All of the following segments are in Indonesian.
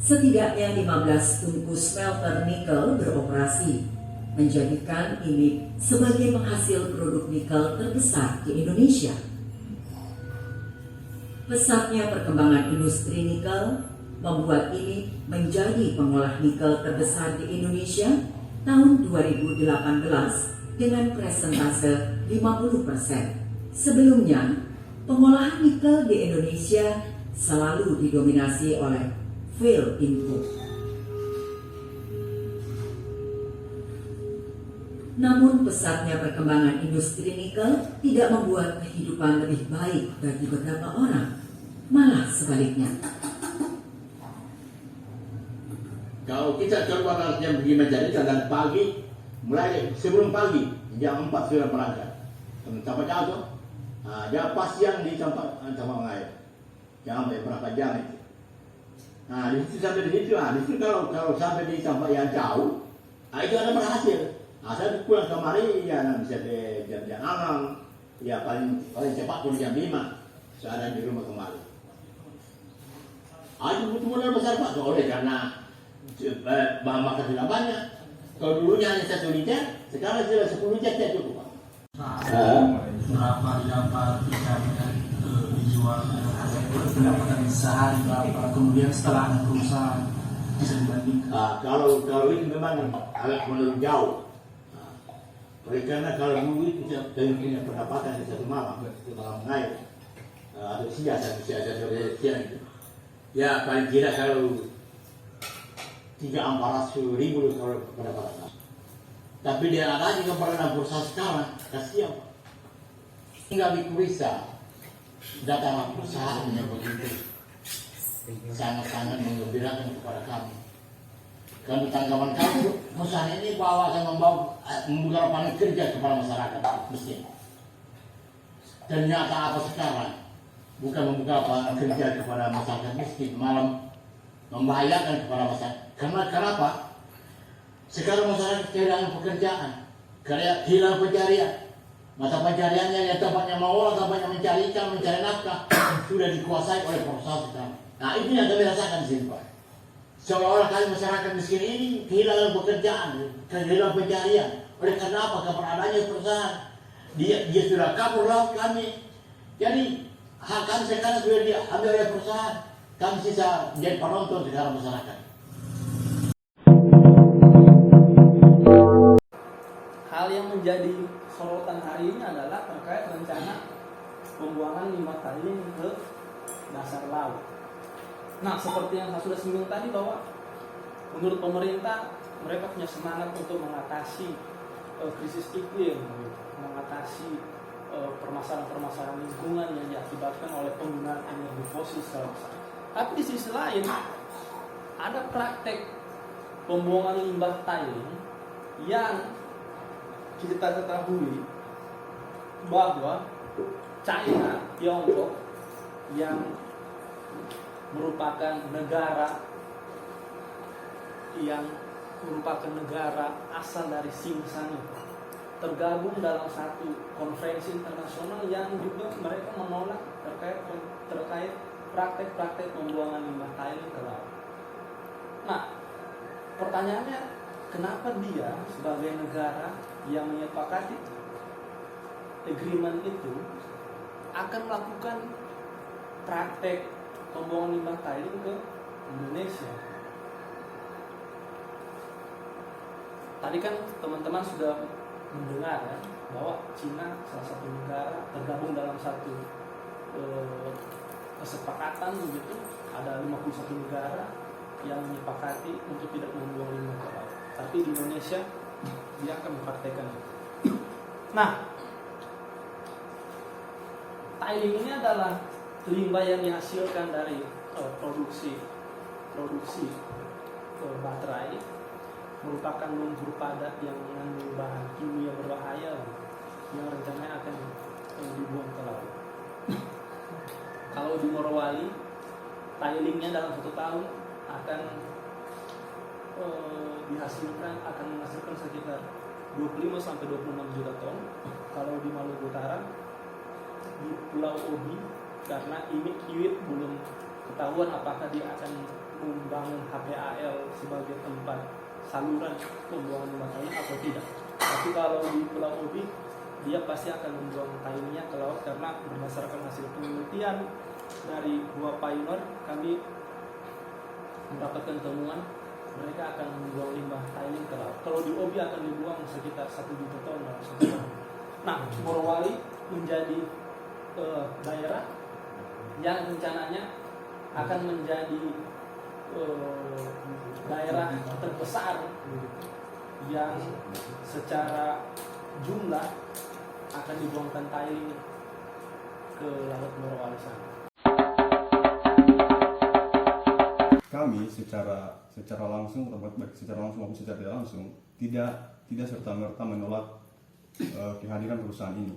Setidaknya 15 tungku smelter nikel beroperasi, menjadikan ini sebagai penghasil produk nikel terbesar di Indonesia. Pesatnya perkembangan industri nikel membuat ini menjadi pengolah nikel terbesar di Indonesia tahun 2018 dengan presentase 50%. Sebelumnya, pengolahan nikel di Indonesia selalu didominasi oleh fail input. Namun pesatnya perkembangan industri nikel tidak membuat kehidupan lebih baik bagi beberapa orang, malah sebaliknya. Kalau kita keluar jam 5 jadi dan pagi, mulai sebelum pagi jam 4 sudah berangkat. Sampai jauh, dia pas siang di tempat air. Jangan sampai berapa jam itu. Nah, di situ sampai di situ, kalau sampai di tempat yang jauh, itu ada berhasil. Saya pulang kemari, ya bisa di jam 6, ya paling cepat pun jam 5, saya ada di rumah kembali. Itu butuh modal besar Pak, oleh karena bahan bakar sudah banyak. Kalau dulunya hanya 1 liter, sekarang sudah 10 liter tidak cukup Pak. Berapa dapat ikannya dijual, pendapatan sehari berapa, kemudian setelah ada perusahaan bisa dibandingkan. Kalau itu memang agak menurun jauh. Oleh karena kalau dulu itu saya punya pendapatan di satu malam air atau siang itu, ya paling tidak kalau 300-400 ribu kalau pendapatan. Tapi dia ada juga pada perusahaan sekarang, kasihan Pak. Tinggal di Kurisa, datanglah perusahaannya begitu, sangat-sangat menggembirakan kepada kami. Karena tanggapan kami, perusahaan ini membuka lapangan kerja kepada masyarakat miskin. Ternyata apa sekarang? Bukan membuka lapangan kerja kepada masyarakat miskin, malah membahayakan kepada masyarakat. Kenapa? Sekarang masyarakat kehilangan pekerjaan, kehilangan pencarian. Mata pencariannya yang tempatnya mengolah, tempatnya mencari ikan, mencari nafkah sudah dikuasai oleh perusahaan sekarang. Nah itu yang kami rasakan di sini Pak. Seolah-olah kali masyarakat miskin ini kehilangan pekerjaan, kehilangan pencarian. Oleh karena apa? Karena adanya perusahaan. Dia sudah kabur laut kami. Jadi hak kami sekarang sudah diambil oleh perusahaan. Kami sisa jadi penonton sekarang masyarakat. Hal yang menjadi sorotan hari ini adalah terkait rencana pembuangan limbah tailing ke dasar laut. Nah, seperti yang saya sudah singgung tadi bahwa menurut pemerintah mereka punya semangat untuk mengatasi krisis iklim, mengatasi permasalahan-permasalahan lingkungan yang diakibatkan oleh penggunaan energi fosil secara besar. Tapi di sisi lain ada praktek pembuangan limbah tailing yang kita ketahui bahwa China, Tiongkok yang merupakan negara asal dari Xinjiang tergabung dalam satu konferensi internasional yang juga mereka menolak terkait praktek-praktek pembuangan limbah tailing ke laut. Nah, pertanyaannya, kenapa dia sebagai negara yang menyepakati agreement itu akan melakukan praktek pembuangan limbah tailing ke Indonesia? Tadi kan teman-teman sudah mendengar ya, bahwa Cina salah satu negara tergabung dalam satu kesepakatan begitu, ada 51 negara yang menyepakati untuk tidak membuang limbah ke laut. Tapi di Indonesia dia akan mempraktekkan itu. Nah, tailing ini adalah limbah yang dihasilkan dari produksi baterai, merupakan lumpur padat yang mengandung bahan kimia berbahaya yang rencananya akan dibuang ke laut. Kalau di Morowali, tailingnya dalam 1 tahun akan akan menghasilkan sekitar 25-26 juta ton. Kalau di Maluku Utara, di Pulau Obi, karena iwit belum ketahuan apakah dia akan membangun HPAL sebagai tempat saluran pembuangan limbah tai atau tidak. Tapi kalau di Pulau Obi dia pasti akan membuang tainya ke laut, karena berdasarkan hasil penelitian dari Gua Pioneer kami mendapatkan temuan mereka akan membuang limbah tai ke laut. Kalau di Obi akan dibuang sekitar 1 juta ton dalam 1 tahun. Nah, Morowali menjadi daerah yang rencananya akan menjadi daerah terbesar yang secara jumlah akan dibuangkan tailing ke laut Morowali sana. Kami secara langsung baik secara langsung maupun secara tidak langsung tidak serta-merta menolak kehadiran perusahaan ini.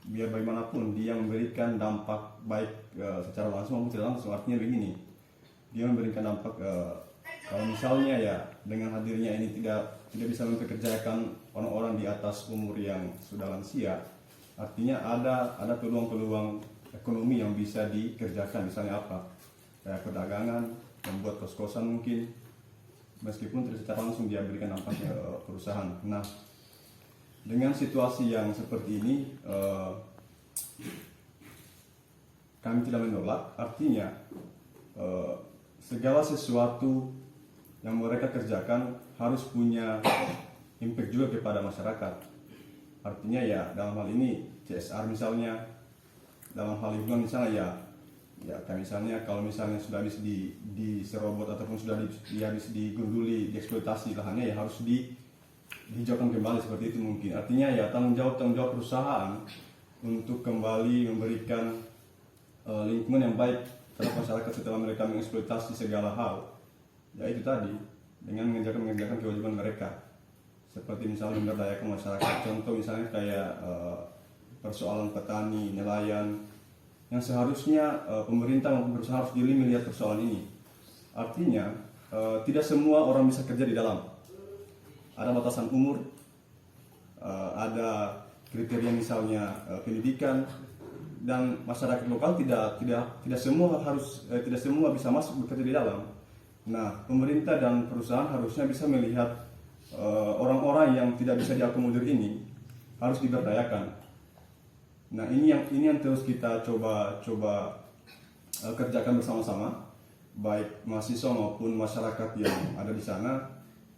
Biar bagaimanapun dia memberikan dampak baik secara langsung maupun tidak langsung. Artinya begini, dia memberikan dampak kalau misalnya ya dengan hadirnya ini tidak bisa mempekerjakan orang-orang di atas umur yang sudah lansia, artinya ada peluang-peluang ekonomi yang bisa dikerjakan. Misalnya apa? Kayak perdagangan, membuat kos-kosan mungkin, meskipun tidak secara langsung dia berikan dampaknya perusahaan. Nah, dengan situasi yang seperti ini, kami tidak menolak. Artinya segala sesuatu yang mereka kerjakan harus punya impact juga kepada masyarakat. Artinya ya dalam hal ini CSR misalnya, dalam hal lingkungan misalnya ya kayak misalnya kalau misalnya sudah habis diserobot ataupun sudah habis digunduli, dieksploitasi lahannya, ya harus dihijaukan kembali seperti itu mungkin. Artinya ya tanggung jawab perusahaan untuk kembali memberikan lingkungan yang baik terhadap masyarakat setelah mereka mengeksploitasi segala hal. Ya itu tadi, dengan mengerjakan kewajiban mereka. Seperti misalnya memberdayakan masyarakat. Contoh misalnya kayak persoalan petani, nelayan, yang seharusnya pemerintah maupun perusahaan harus jeli melihat persoalan ini. Artinya tidak semua orang bisa kerja di dalam. Ada batasan umur, ada kriteria misalnya pendidikan, dan masyarakat lokal tidak semua bisa masuk bekerja di dalam. Nah, pemerintah dan perusahaan harusnya bisa melihat orang-orang yang tidak bisa diakomodir ini harus diberdayakan. Nah, ini yang terus kita coba kerjakan bersama-sama, baik mahasiswa maupun masyarakat yang ada di sana.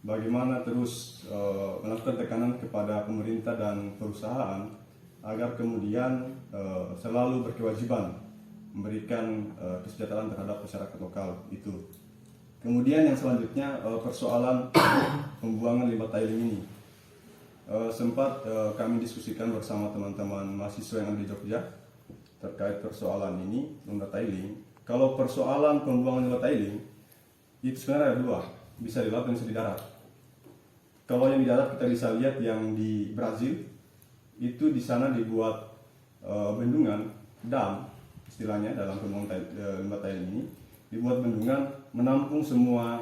Bagaimana terus melakukan tekanan kepada pemerintah dan perusahaan agar kemudian selalu berkewajiban memberikan kesejahteraan terhadap masyarakat lokal itu. Kemudian yang selanjutnya persoalan pembuangan limbah tailing ini. Sempat kami diskusikan bersama teman-teman mahasiswa yang ada di Jogja terkait persoalan ini, limbah tailing. Kalau persoalan pembuangan limbah tailing itu sebenarnya ada dua, bisa di laut dan bisa di darat. Kalau yang di darat kita bisa lihat yang di Brazil, itu di sana dibuat bendungan, dam istilahnya dalam pembuangan limbah tailing ini, dibuat bendungan menampung semua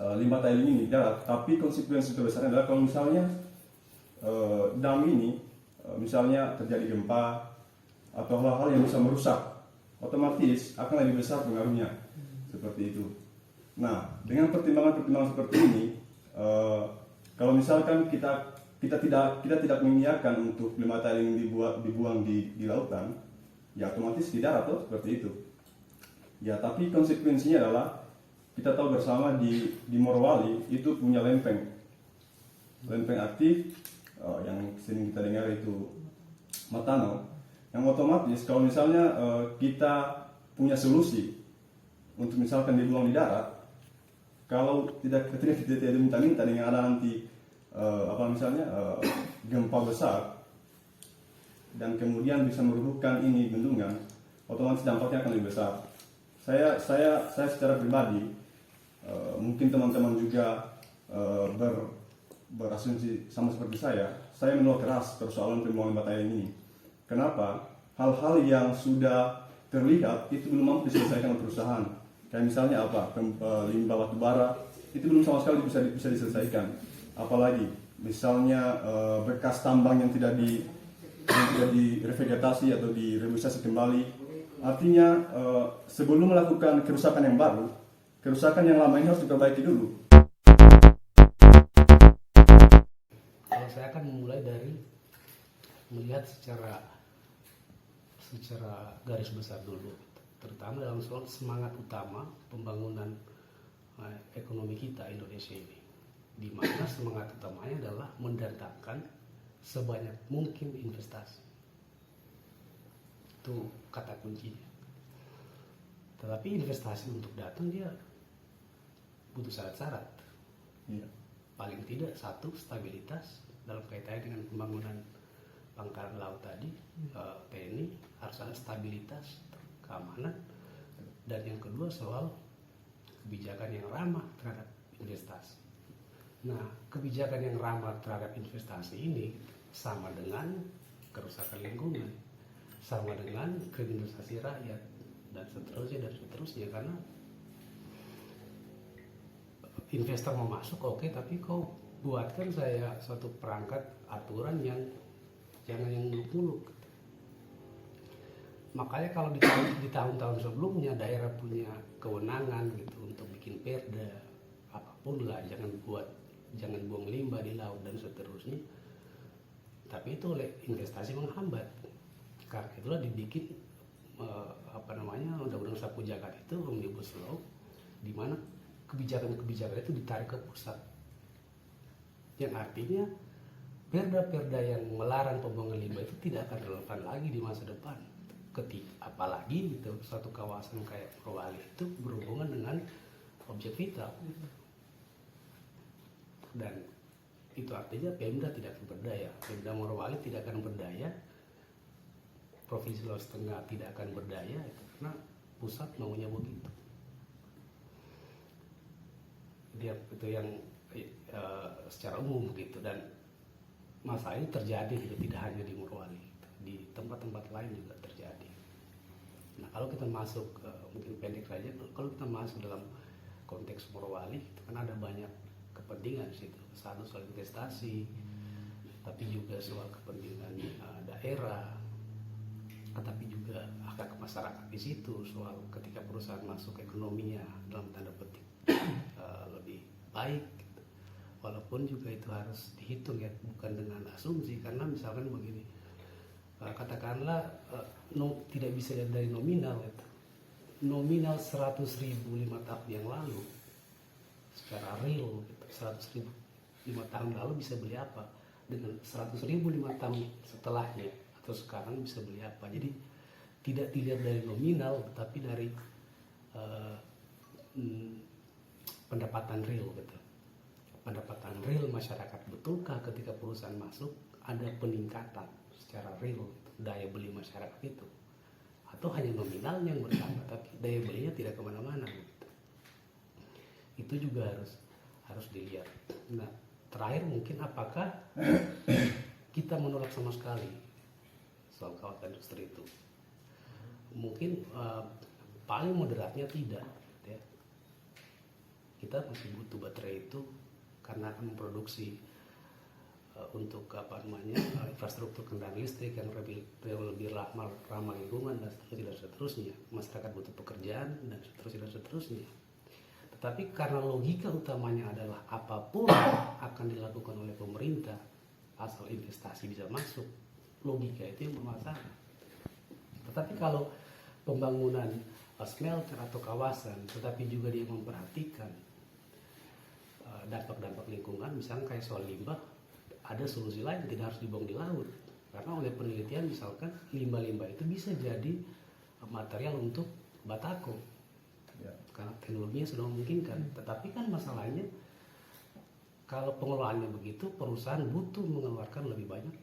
limbah tailing ini di darat. Tapi konsekuensi terbesarnya adalah kalau misalnya dam ini misalnya terjadi gempa atau hal-hal yang bisa merusak, otomatis akan lebih besar pengaruhnya seperti itu. Nah, dengan pertimbangan seperti ini, kalau misalkan kita tidak mengiyakan untuk limbah tailing dibuang di lautan, ya otomatis di darat tuh seperti itu. Ya, tapi konsekuensinya adalah kita tahu bersama di Morowali itu punya lempeng aktif yang sering kita dengar itu metano, yang otomatis kalau misalnya kita punya solusi untuk misalkan dibuang di darat, kalau tidak minta dengan ada nanti gempa besar dan kemudian bisa merubuhkan ini bendungan, otomatis dampaknya akan lebih besar. Saya secara pribadi, mungkin teman-teman juga berasumsi sama seperti saya menolak keras persoalan pembuangan limbah tailing ini. Kenapa? Hal-hal yang sudah terlihat itu belum mampu diselesaikan oleh perusahaan. Kayak misalnya apa? Limbah batu bara itu belum sama sekali bisa diselesaikan. Apalagi misalnya bekas tambang yang tidak direvegetasi atau direboisasi kembali, Artinya sebelum melakukan kerusakan yang baru, kerusakan yang lama ini harus diperbaiki dulu. Kalau saya akan memulai dari melihat secara garis besar dulu, terutama dalam soal semangat utama pembangunan ekonomi kita Indonesia ini, di mana semangat utamanya adalah mendatangkan sebanyak mungkin investasi. Itu kata kuncinya. Tetapi investasi untuk datang dia butuh syarat-syarat. Iya. Paling tidak satu, stabilitas dalam kaitannya dengan pembangunan pangkalan laut tadi, TNI harus ada stabilitas, keamanan, dan yang kedua soal kebijakan yang ramah terhadap investasi. Nah, kebijakan yang ramah terhadap investasi ini sama dengan kerusakan lingkungan, sama dengan kriminalisasi rakyat, dan seterusnya, karena investor mau masuk oke, tapi kau buatkan saya suatu perangkat aturan yang jangan yang muluk-muluk. Makanya kalau di tahun-tahun sebelumnya daerah punya kewenangan gitu untuk bikin perda apapun lah, jangan buang limbah di laut dan seterusnya. Tapi itu oleh investasi menghambat. Karena itulah dibikin undang-undang sapu jagat itu, Omnibus Law, di mana kebijakan-kebijakan itu ditarik ke pusat. Yang artinya perda-perda yang melarang pembuangan limbah itu tidak akan relevan lagi di masa depan. Apalagi gitu, suatu kawasan kayak Morowali itu berhubungan dengan objek vital. Dan itu artinya Pemda tidak akan berdaya. Pemda Morowali tidak akan berdaya. Provinsi Sulawesi Tengah tidak akan berdaya, itu karena pusat maunya begitu. Itu yang secara umum begitu, dan masalah ini terjadi gitu, tidak hanya di Morowali, di tempat-tempat lain juga terjadi. Nah, kalau kita masuk mungkin pendek saja, kalau kita masuk dalam konteks Morowali, kan ada banyak kepentingan di situ. Satu soal investasi, tapi juga soal kepentingan daerah, tapi juga hak masyarakat di situ, soal ketika perusahaan masuk ekonominya dalam tanda petik lebih baik, gitu. Walaupun juga itu harus dihitung ya, bukan dengan asumsi, karena misalkan begini, katakanlah tidak bisa dari nominal, gitu. Nominal 100.000 5 tahun yang lalu secara real, gitu. 100.000 5 tahun lalu bisa beli apa, dengan 100.000 5 tahun setelahnya atau sekarang bisa beli apa. Jadi tidak dilihat dari nominal, tapi dari pendapatan real, gitu. Pendapatan real masyarakat, betulkah ketika perusahaan masuk ada peningkatan secara real, gitu, daya beli masyarakat itu, atau hanya nominalnya yang bertambah tapi daya belinya tidak kemana-mana, gitu. Itu juga harus dilihat. Nah, terakhir mungkin apakah kita menolak sama sekali soal kawasan industri itu? Mungkin paling moderatnya tidak, ya. Kita masih butuh baterai itu karena akan memproduksi untuk infrastruktur kendaraan listrik yang lebih ramah lingkungan dan seterusnya. Masyarakat butuh pekerjaan dan seterusnya. Tetapi karena logika utamanya adalah apapun akan dilakukan oleh pemerintah asal investasi bisa masuk, logika itu yang bermasalah. Tetapi kalau pembangunan smelter atau kawasan, tetapi juga dia memperhatikan dampak-dampak lingkungan, misalnya kayak soal limbah, ada solusi lain, tidak harus dibuang di laut. Karena oleh penelitian misalkan limbah-limbah itu bisa jadi material untuk batako, ya, karena teknologinya sudah memungkinkan. Tetapi kan masalahnya kalau pengelolaannya begitu, perusahaan butuh mengeluarkan lebih banyak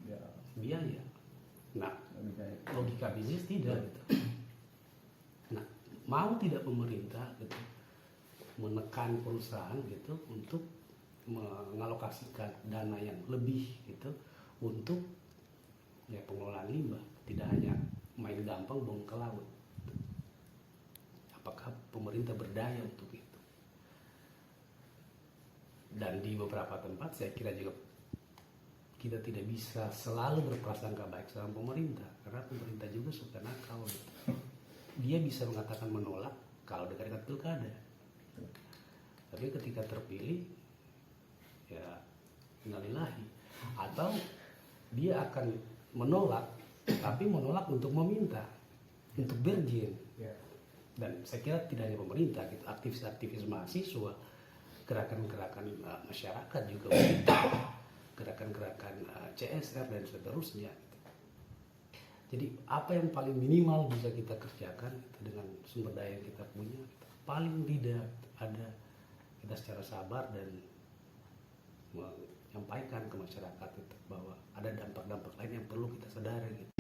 biaya. Nah, logika bisnis tidak, gitu. Nah, mau tidak pemerintah gitu menekan perusahaan gitu untuk mengalokasikan dana yang lebih gitu untuk ya pengelolaan limbah, tidak hanya main gampang buang ke laut. Apakah pemerintah berdaya untuk itu? Dan di beberapa tempat saya kira juga kita tidak bisa selalu berprasangka baik sama pemerintah, karena pemerintah juga suka nakal gitu. dia bisa mengatakan menolak kalau dekat-dekat pilkada. Tapi ketika terpilih, ya innalillahi. Atau dia akan menolak, tapi menolak untuk meminta, untuk bergen. Dan saya kira tidak hanya pemerintah, gitu, aktivis-aktivis mahasiswa, gerakan-gerakan masyarakat juga begitu, gerakan-gerakan CSR dan seterusnya. Jadi apa yang paling minimal bisa kita kerjakan itu dengan sumber daya yang kita punya, paling tidak ada kita secara sabar dan menyampaikan ke masyarakat itu bahwa ada dampak-dampak lain yang perlu kita sadari. Gitu.